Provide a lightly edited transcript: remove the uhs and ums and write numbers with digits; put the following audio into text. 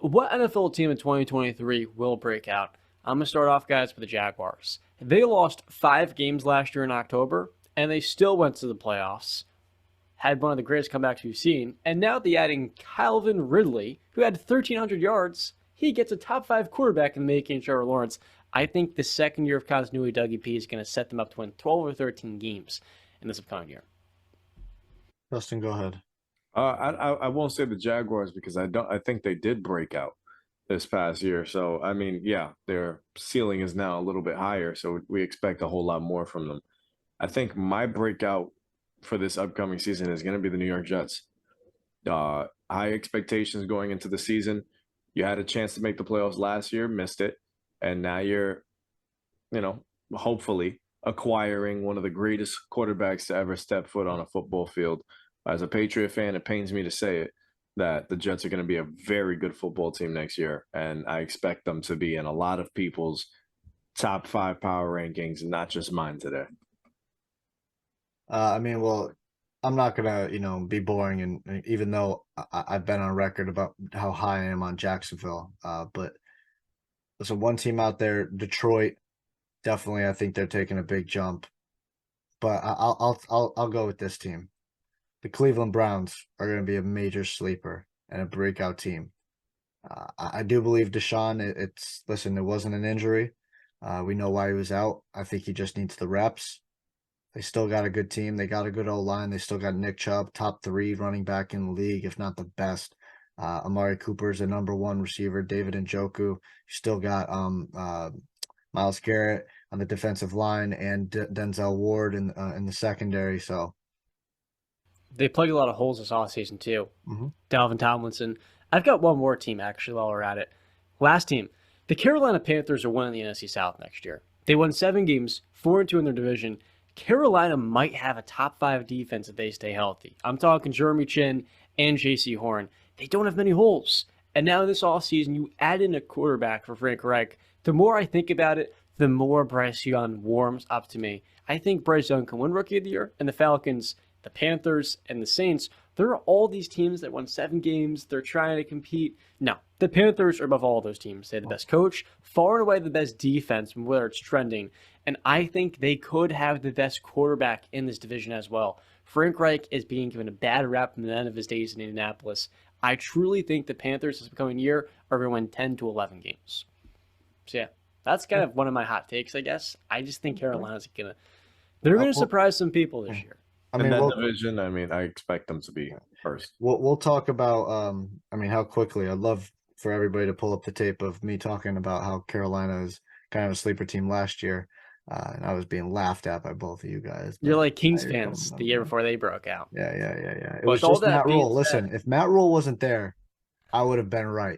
What NFL team in 2023 will break out? I'm going to start off, guys, with the Jaguars. They lost 5 games last year in October, and they still went to the playoffs. Had one of the greatest comebacks we've seen, and now they adding Calvin Ridley, who had 1,300 yards. He gets a top 5 quarterback in the making Trevor Lawrence. I think the second year of continuity, Dougie P, is going to set them up to win 12 or 13 games in this upcoming year. Justin, go ahead. I won't say the Jaguars because I think they did break out this past year. So I mean, yeah, their ceiling is now a little bit higher, so we expect a whole lot more from them. I think my breakout for this upcoming season is going to be the New York Jets. High expectations going into the season. You had a chance to make the playoffs last year, missed it, and now you're, hopefully acquiring one of the greatest quarterbacks to ever step foot on a football field. As a Patriot fan, it pains me to say it that the Jets are going to be a very good football team next year, and I expect them to be in a lot of people's top 5 power rankings, not just mine today. Well, I'm not gonna, be boring, and even though I've been on record about how high I am on Jacksonville, but there's one team out there, Detroit. Definitely, I think they're taking a big jump. But I'll go with this team. The Cleveland Browns are going to be a major sleeper and a breakout team. I do believe Deshaun. Listen, it wasn't an injury. We know why he was out. I think he just needs the reps. They still got a good team. They got a good O-line. They still got Nick Chubb, top 3 running back in the league, if not the best. Amari Cooper's the #1 receiver. David Njoku. You still got Myles Garrett on the defensive line and Denzel Ward in the secondary. So They plugged a lot of holes this offseason, too. mm-hmm. Dalvin Tomlinson. I've got one more team, actually, while we're at it. Last team. The Carolina Panthers are winning the NFC South next year. They won 7 games, 4-2 in their division. Carolina might have a top 5 defense if they stay healthy. I'm talking Jeremy Chin and J.C. Horn. They don't have many holes. And now in this offseason, you add in a quarterback for Frank Reich. The more I think about it, the more Bryce Young warms up to me. I think Bryce Young can win Rookie of the Year, and the Falcons, the Panthers, and the Saints, there are all these teams that won 7 games. They're trying to compete. No, the Panthers are above all those teams. They have the best coach, far and away the best defense, whether it's trending. And I think they could have the best quarterback in this division as well. Frank Reich is being given a bad rap from the end of his days in Indianapolis. I truly think the Panthers this coming year are going to win 10 to 11 games. So, yeah, that's kind of one of my hot takes, I guess. I just think Carolina's going to – they're going to surprise some people this year. In that division, I expect them to be first. We'll talk about, how quickly. I'd love for everybody to pull up the tape of me talking about how Carolina is kind of a sleeper team last year. And I was being laughed at by both of you guys. You're like Kings fans the year before they broke out. Yeah. It was just Matt Rule. Listen, if Matt Rule wasn't there, I would have been right.